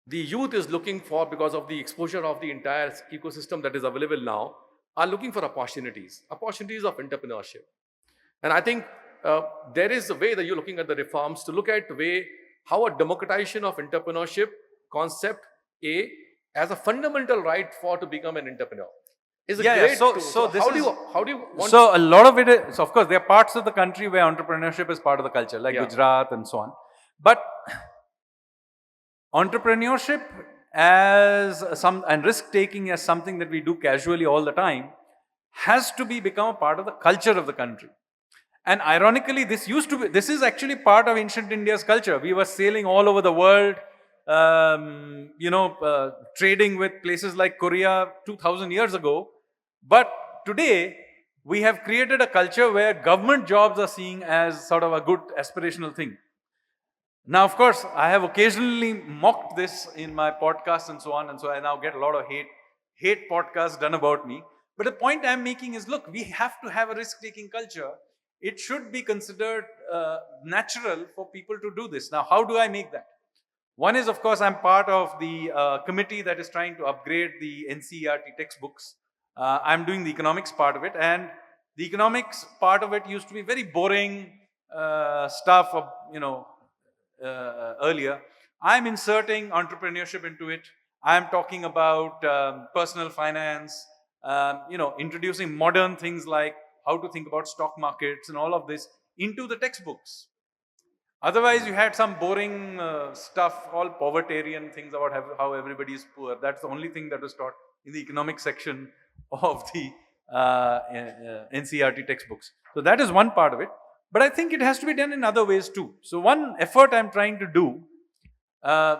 the youth is looking for, because of the exposure of the entire ecosystem that is available now, are looking for opportunities of entrepreneurship. And I think there is a way that you're looking at the reforms to look at the way how a democratization of entrepreneurship concept as a fundamental right to become an entrepreneur is a great tool. So how do you want? So a lot of it is, of course, there are parts of the country where entrepreneurship is part of the culture, like Gujarat and so on. But entrepreneurship and risk taking as something that we do casually all the time has to become a part of the culture of the country. And ironically, this is actually part of ancient India's culture. We were sailing all over the world, trading with places like Korea 2000 years ago. But today, we have created a culture where government jobs are seen as sort of a good aspirational thing. Now, of course, I have occasionally mocked this in my podcasts and so on, and so I now get a lot of hate podcasts done about me. But the point I'm making is, look, we have to have a risk-taking culture. It should be considered natural for people to do this. Now, how do I make that? One is, of course, I'm part of the committee that is trying to upgrade the NCERT textbooks. I'm doing the economics part of it, and the economics part of it used to be very boring stuff of, earlier. I'm inserting entrepreneurship into it. I'm talking about personal finance, introducing modern things like how to think about stock markets and all of this into the textbooks. Otherwise, you had some boring stuff, all povertarian things about how everybody is poor. That's the only thing that was taught in the economics section of the NCERT textbooks. So that is one part of it. But I think it has to be done in other ways too. So one effort I'm trying to do,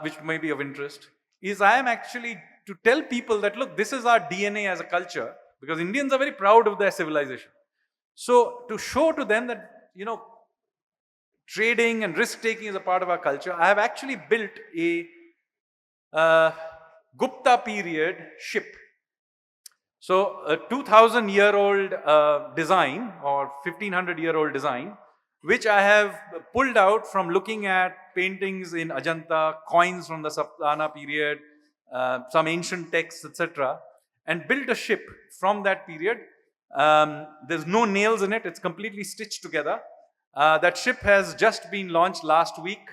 which may be of interest, is I am actually to tell people that, look, this is our DNA as a culture, because Indians are very proud of their civilization. So to show to them that, trading and risk-taking is a part of our culture, I have actually built a Gupta period ship. So a 2000-year-old design or 1500-year-old design, which I have pulled out from looking at paintings in Ajanta, coins from the Saptana period, some ancient texts, etc., and built a ship from that period. There's no nails in it, it's completely stitched together. That ship has just been launched last week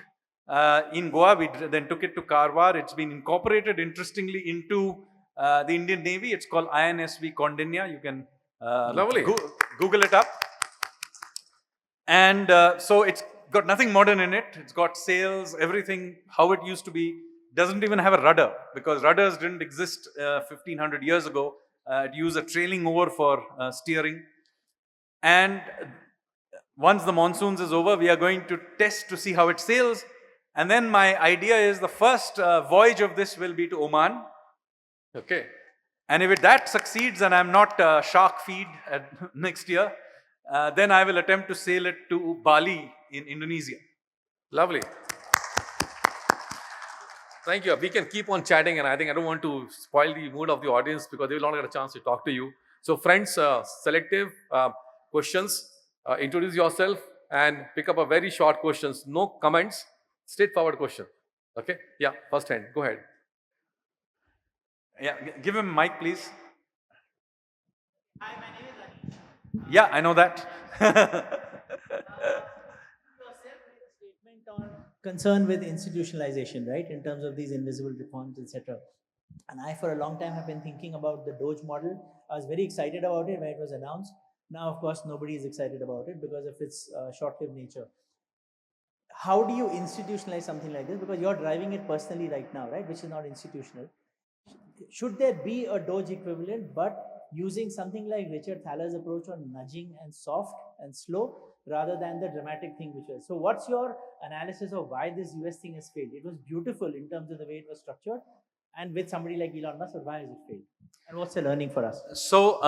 in Goa. We then took it to Karwar. It's been incorporated, interestingly, into the Indian Navy. It's called INSV Kondinya. You can Lovely. Google it up. And so it's got nothing modern in it. It's got sails, everything how it used to be. Doesn't even have a rudder because rudders didn't exist 1500 years ago. It used a trailing oar for steering. And once the monsoons is over, we are going to test to see how it sails. And then my idea is the first voyage of this will be to Oman. Okay. And if that succeeds and I'm not shark feed next year, then I will attempt to sail it to Bali in Indonesia. Lovely. Thank you. We can keep on chatting, and I think I don't want to spoil the mood of the audience because they will not get a chance to talk to you. So friends, selective questions. Introduce yourself and pick up a very short questions. No comments. Straightforward question. Okay? Yeah, first hand. Go ahead. Yeah, give him a mic, please. Hi, my name is Anish. Yeah, I know that. Yourself made a statement on concern with institutionalization, right, in terms of these invisible reforms, etc. And I, for a long time, have been thinking about the Doge model. I was very excited about it when it was announced. Now, of course, nobody is excited about it because of its short-lived nature. How do you institutionalize something like this? Because you're driving it personally right now, right, which is not institutional. Should there be a Doge equivalent, but using something like Richard Thaler's approach on nudging and soft and slow rather than the dramatic thing which was? So what's your analysis of why this US thing has failed? It was beautiful in terms of the way it was structured, and with somebody like Elon Musk, why has it failed? And what's the learning for us? So,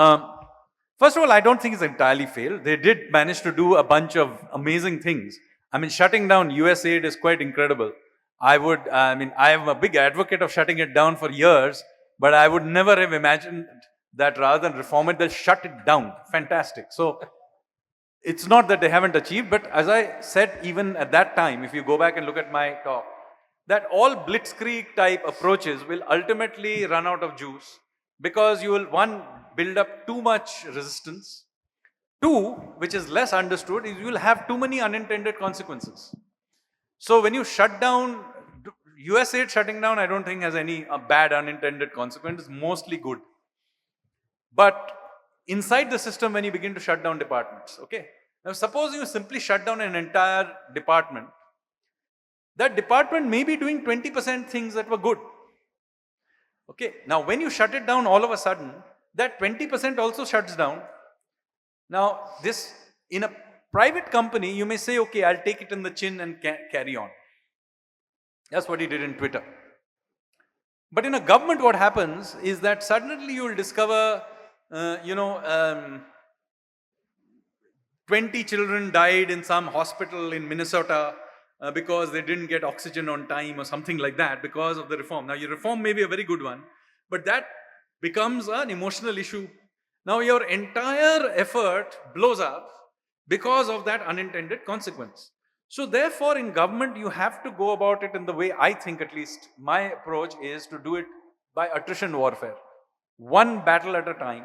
first of all, I don't think it's entirely failed. They did manage to do a bunch of amazing things. I mean, shutting down US aid is quite incredible. I am a big advocate of shutting it down for years, but I would never have imagined that rather than reform it, they'll shut it down. Fantastic. So, it's not that they haven't achieved, but as I said, even at that time, if you go back and look at my talk, that all blitzkrieg type approaches will ultimately run out of juice because you will, one, build up too much resistance. Two, which is less understood, is you will have too many unintended consequences. So when you shut down, US aid shutting down, I don't think has any bad unintended consequences, mostly good. But inside the system, when you begin to shut down departments, okay? Now suppose you simply shut down an entire department, that department may be doing 20% things that were good. Okay, now when you shut it down all of a sudden, that 20% also shuts down. Now this, in a private company, you may say, okay, I'll take it in the chin and carry on. That's what he did in Twitter. But in a government, what happens is that suddenly you will discover, 20 children died in some hospital in Minnesota because they didn't get oxygen on time or something like that because of the reform. Now, your reform may be a very good one, but that becomes an emotional issue. Now, your entire effort blows up because of that unintended consequence. So, therefore, in government, you have to go about it in the way I think, at least my approach is to do it by attrition warfare. One battle at a time.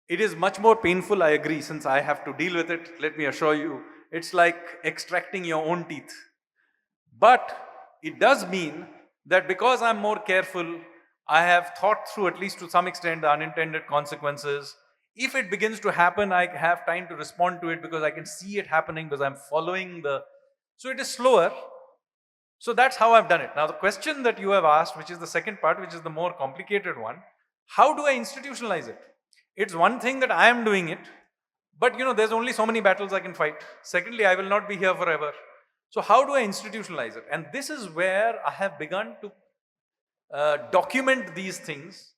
It is much more painful, I agree, since I have to deal with it. Let me assure you, it's like extracting your own teeth. But it does mean that because I'm more careful, I have thought through, at least to some extent, the unintended consequences. If it begins to happen, I have time to respond to it because I can see it happening because I'm following the... So it is slower. So that's how I've done it. Now the question that you have asked, which is the second part, which is the more complicated one, how do I institutionalize it? It's one thing that I am doing it, but there's only so many battles I can fight. Secondly, I will not be here forever. So how do I institutionalize it? And this is where I have begun to document these things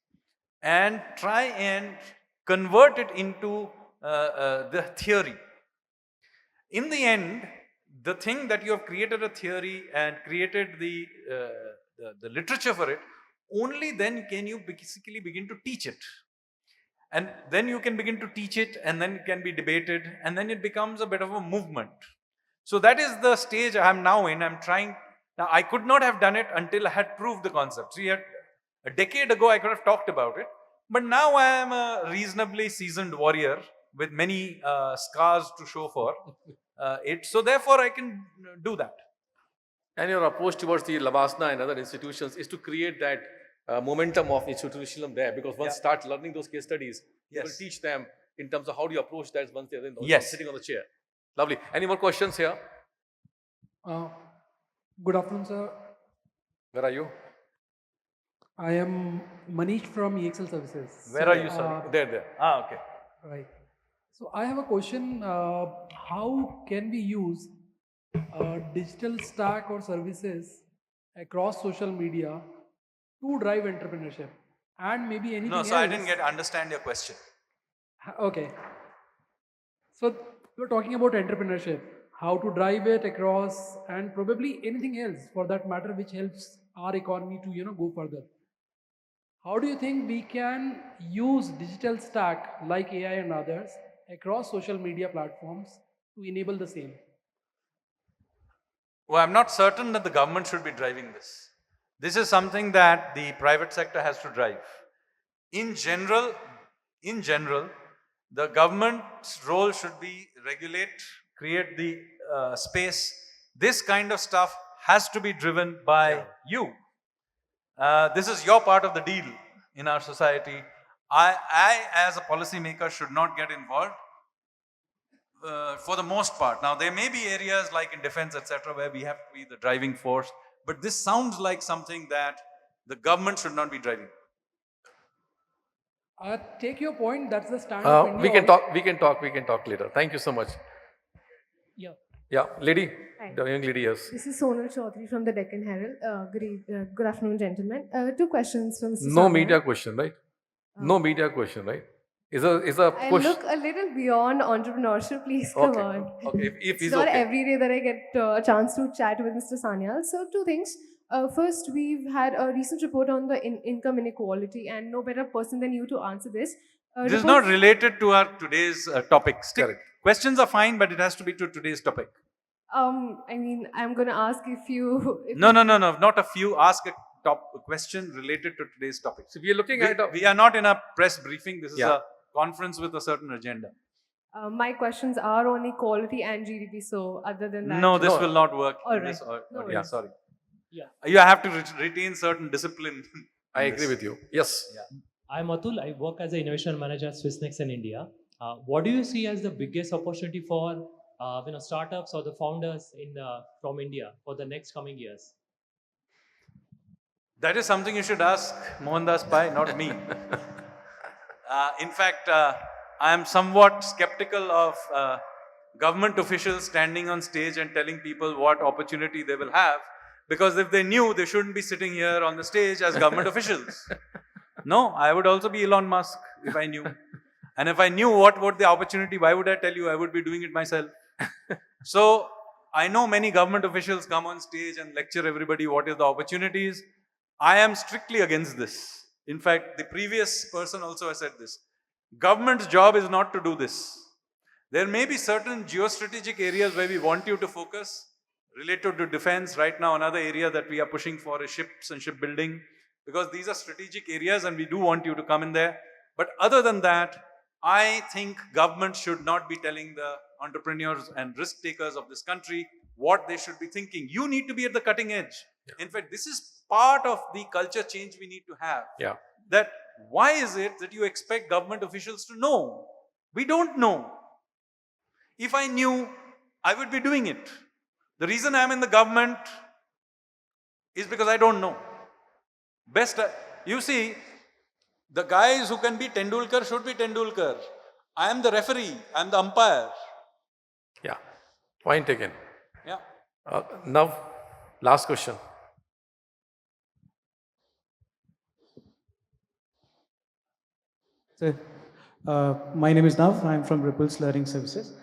and try and convert it into the theory. In the end, the thing that you have created a theory and created the literature for it, only then can you basically begin to teach it. And then you can begin to teach it, and then it can be debated, and then it becomes a bit of a movement. So that is the stage I'm now in. I'm trying. Now, I could not have done it until I had proved the concept. See, a decade ago, I could have talked about it. But now I am a reasonably seasoned warrior with many scars to show for it. So therefore, I can do that. And your approach towards the Lavasna and other institutions is to create that momentum of institutionalism there, because once start learning those case studies, you will teach them in terms of how do you approach that once they're sitting on the chair. Lovely. Any more questions here? Good afternoon, sir. Where are you? I am Manish from EXL Services. Where are you, sir? There. Ah, okay. Right. So I have a question. How can we use digital stack or services across social media to drive entrepreneurship? And maybe anything else? No, so I didn't understand your question. Okay. So we're talking about entrepreneurship, how to drive it across, and probably anything else for that matter, which helps our economy to go further. How do you think we can use digital stack like AI and others across social media platforms to enable the same? Well, I'm not certain that the government should be driving this. This is something that the private sector has to drive. In general, the government's role should be regulate, create the space. This kind of stuff has to be driven by you. This is your part of the deal in our society. I as a policymaker should not get involved for the most part. Now, there may be areas like in defense, etc., where we have to be the driving force, but this sounds like something that the government should not be driving. Take your point. That's the stand of India. We can talk later. Thank you so much. Yeah, lady. Hi. The young lady, yes. This is Sonal Chaudhary from the Deccan Herald. Good afternoon, gentlemen. Two questions from Mr. No Sanyal. media question, right? No media question, right? Is a I push. look a little beyond entrepreneurship. Please come on. Okay. If It's he's not okay. every day that I get a chance to chat with Mr. Sanyal. So, two things. First, we've had a recent report on the income inequality, and no better person than you to answer this. This is not related to our today's topic. Correct. Questions are fine, but it has to be to today's topic. I mean, I'm going to ask if you... No, not a few. Ask a question related to today's topic. So we are looking at we are not in a press briefing. This is a conference with a certain agenda. my questions are on equality and GDP, so other than that... No, this will not work. All in right. this No yeah, worries. sorry. Yeah. You have to retain certain discipline. I agree with you. Yes. Yeah. I'm Atul. I work as an innovation manager at Swissnex in India. What do you see as the biggest opportunity for startups or the founders from India for the next coming years? That is something you should ask Mohandas Pai, not me. In fact, I am somewhat skeptical of government officials standing on stage and telling people what opportunity they will have, because if they knew, they shouldn't be sitting here on the stage as government officials. No, I would also be Elon Musk if I knew. And if I knew what the opportunity, why would I tell you? I would be doing it myself. So I know many government officials come on stage and lecture everybody what is the opportunities. I am strictly against this. In fact, the previous person also has said this. Government's job is not to do this. There may be certain geostrategic areas where we want you to focus related to defense. Right now, another area that we are pushing for is ships and shipbuilding, because these are strategic areas and we do want you to come in there. But other than that, I think government should not be telling the entrepreneurs and risk takers of this country what they should be thinking. You need to be at the cutting edge. In fact, this is part of the culture change we need to have. Yeah. That why is it that you expect government officials to know? We don't know. If I knew, I would be doing it. The reason I'm in the government is because I don't know. You see, the guys who can be Tendulkar should be Tendulkar. I am the referee, I am the umpire. Yeah. Point taken. Yeah. Now, last question. So, my name is Nav. I'm from Ripple's Learning Services.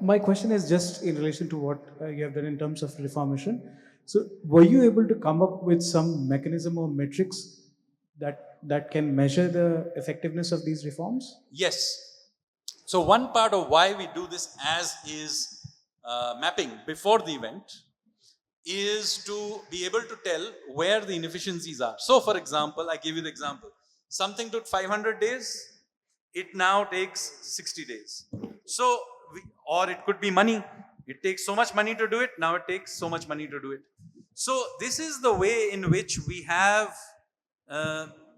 My question is just in relation to what you have done in terms of reformation. So, were you able to come up with some mechanism or metrics that that can measure the effectiveness of these reforms? Yes. So one part of why we do this as is mapping before the event is to be able to tell where the inefficiencies are. So for example, I give you the example. Something took 500 days, it now takes 60 days. So, or it could be money. It takes so much money to do it, now it takes so much money to do it. So this is the way in which we have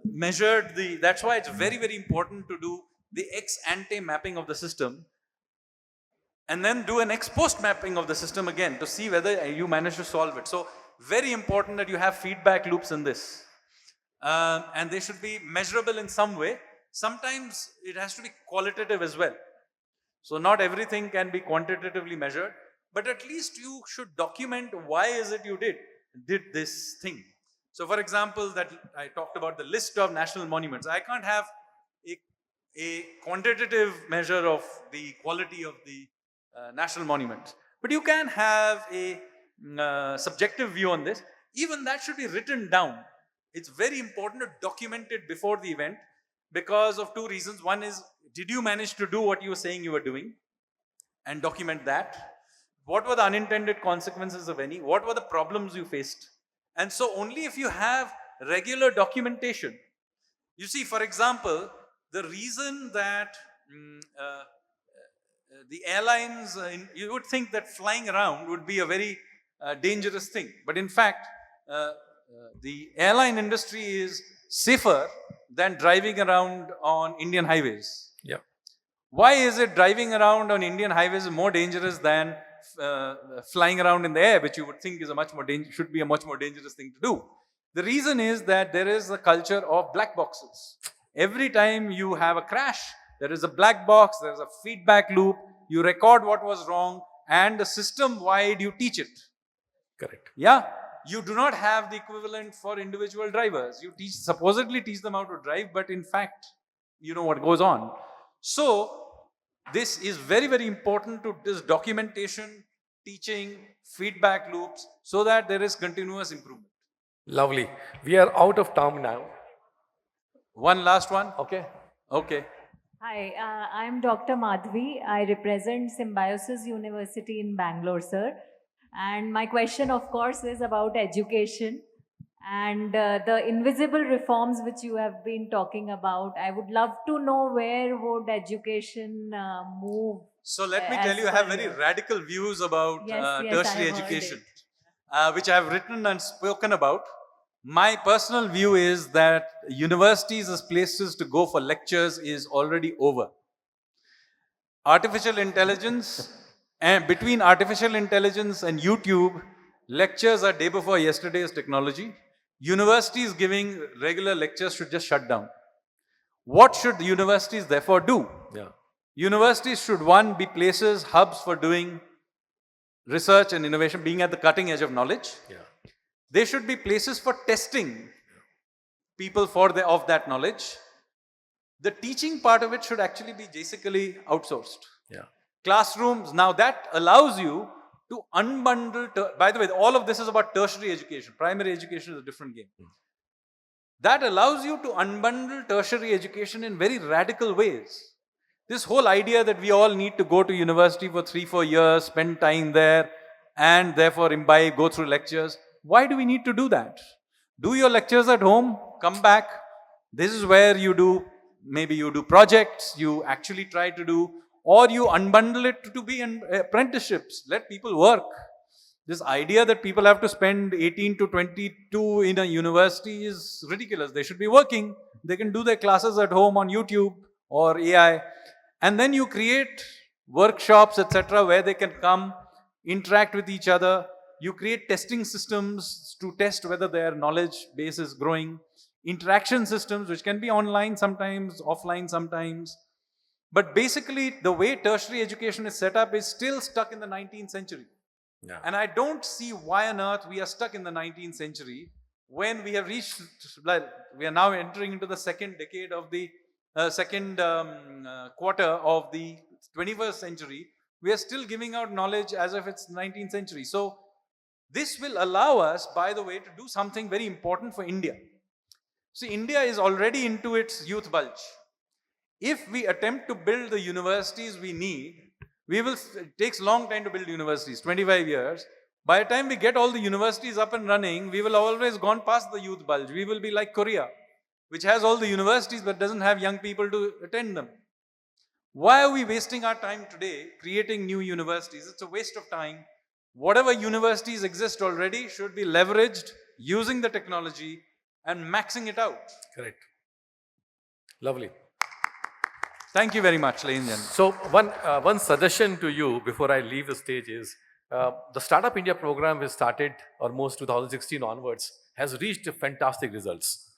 measured that's why it's very, very important to do the ex-ante mapping of the system and then do an ex-post mapping of the system again to see whether you manage to solve it. So very important that you have feedback loops in this. And they should be measurable in some way. Sometimes it has to be qualitative as well. So not everything can be quantitatively measured, but at least you should document why is it you did this thing. So for example, that I talked about the list of national monuments. I can't have a quantitative measure of the quality of the national monuments, but you can have a subjective view on this. Even that should be written down. It's very important to document it before the event because of two reasons. One is, did you manage to do what you were saying you were doing? And document that. What were the unintended consequences of any? What were the problems you faced? And so only if you have regular documentation. You see, for example, the reason that the airlines, you would think that flying around would be a very dangerous thing. But in fact, the airline industry is safer than driving around on Indian highways. Yeah. Why is it driving around on Indian highways more dangerous than flying around in the air, which you would think is should be a much more dangerous thing to do? The reason is that there is a culture of black boxes. Every time you have a crash, there is a black box, there is a feedback loop, you record what was wrong, and the system-wide you teach it. Correct. Yeah. You do not have the equivalent for individual drivers. You supposedly teach them how to drive, but in fact, you know what goes on. So, this is very, very important to this documentation, teaching, feedback loops, so that there is continuous improvement. Lovely. We are out of time now. One last one. Okay. Okay. Hi, I'm Dr. Madhvi. I represent Symbiosis University in Bangalore, sir. And my question, of course, is about education and the invisible reforms which you have been talking about. I would love to know where would education move. So let me tell you, I have very radical views about tertiary education, which I have written and spoken about. My personal view is that universities as places to go for lectures is already over. Artificial intelligence, and between artificial intelligence and YouTube, lectures are day before yesterday's technology. Universities giving regular lectures should just shut down. What should universities therefore do? Yeah. Universities should, one, be places, hubs for doing research and innovation, being at the cutting edge of knowledge. Yeah. They should be places for testing people of that knowledge. The teaching part of it should actually be basically outsourced. Yeah. Classrooms, now that allows you to unbundle, by the way, all of this is about tertiary education. Primary education is a different game. That allows you to unbundle tertiary education in very radical ways. This whole idea that we all need to go to university for 3-4 years, spend time there, and therefore imbibe, go through lectures. Why do we need to do that? Do your lectures at home, come back. This is where you do, maybe you do projects, you actually try to do, or you unbundle it to be in apprenticeships. Let people work. This idea that people have to spend 18 to 22 in a university is ridiculous. They should be working. They can do their classes at home on YouTube or AI. And then you create workshops, etc., where they can come, interact with each other. You create testing systems to test whether their knowledge base is growing. Interaction systems, which can be online sometimes, offline sometimes. But basically, the way tertiary education is set up is still stuck in the 19th century. Yeah. And I don't see why on earth we are stuck in the 19th century when we have reached, we are now entering into the second decade of the second quarter of the 21st century. We are still giving out knowledge as if it's 19th century. So this will allow us, by the way, to do something very important for India. See, India is already into its youth bulge. If we attempt to build the universities we need, it takes long time to build universities, 25 years. By the time we get all the universities up and running, we will always gone past the youth bulge. We will be like Korea, which has all the universities but doesn't have young people to attend them. Why are we wasting our time today creating new universities? It's a waste of time. Whatever universities exist already should be leveraged using the technology and maxing it out. Correct. Lovely. Thank you very much, ladies and gentlemen. So one suggestion to you before I leave the stage is, the Startup India program we started almost 2016 onwards has reached fantastic results.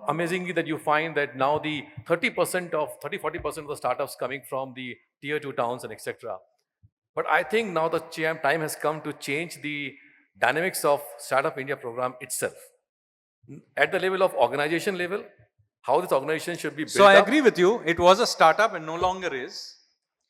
Amazingly that you find that now the 30% of 40% of the startups coming from the tier 2 towns and etc. But I think now the time has come to change the dynamics of Startup India program itself. At the level of organization level, how this organization should be built So I up. agree with you. It was a startup and no longer is.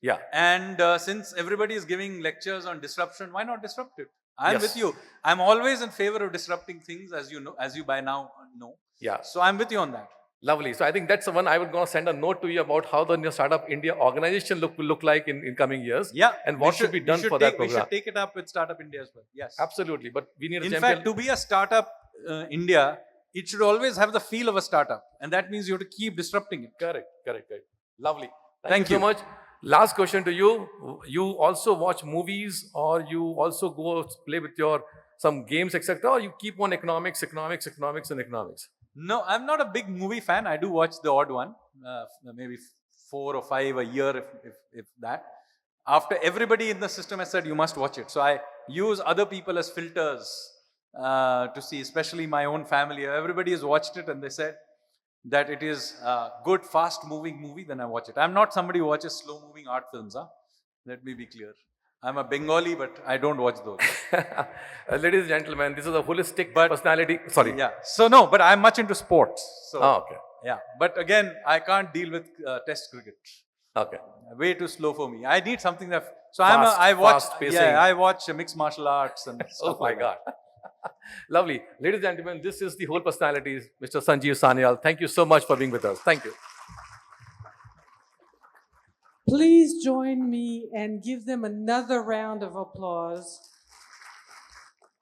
Yeah. And since everybody is giving lectures on disruption, why not disrupt it? I'm Yes. with you. I'm always in favor of disrupting things, as you know, as you by now know. Yeah. So I'm with you on that. Lovely. So I think that's the one I would go send a note to you about how the new Startup India organization will look like in coming years. Yeah. And what should be done for that We program. should take it up with Startup India as well. Yes. Absolutely. But we need a In champion. fact, to be a startup India, it should always have the feel of a startup. And that means you have to keep disrupting it. Correct. Lovely. Thank you you. so much. Last question to you. You also watch movies, or you also go play with some games, etc., or you keep on economics? No, I'm not a big movie fan. I do watch the odd one, maybe 4 or 5 a year, if that. After everybody in the system has said you must watch it. So I use other people as filters to see, especially my own family. Everybody has watched it and they said that it is a good, fast-moving movie, then I watch it. I'm not somebody who watches slow-moving art films. Let me be clear. I'm a Bengali, but I don't watch those. Ladies and gentlemen, this is a holistic personality. Sorry. Yeah. So no, but I'm much into sports. So, Okay. Yeah. But again, I can't deal with test cricket. Okay. Way too slow for me. I need something that. So Fast, I watch. fast pacing. Yeah, I watch mixed martial arts and stuff. Oh my like that. God. Lovely. Ladies and gentlemen, this is the whole personality, Mr. Sanjeev Sanyal. Thank you so much for being with us. Thank you. Please join me and give them another round of applause.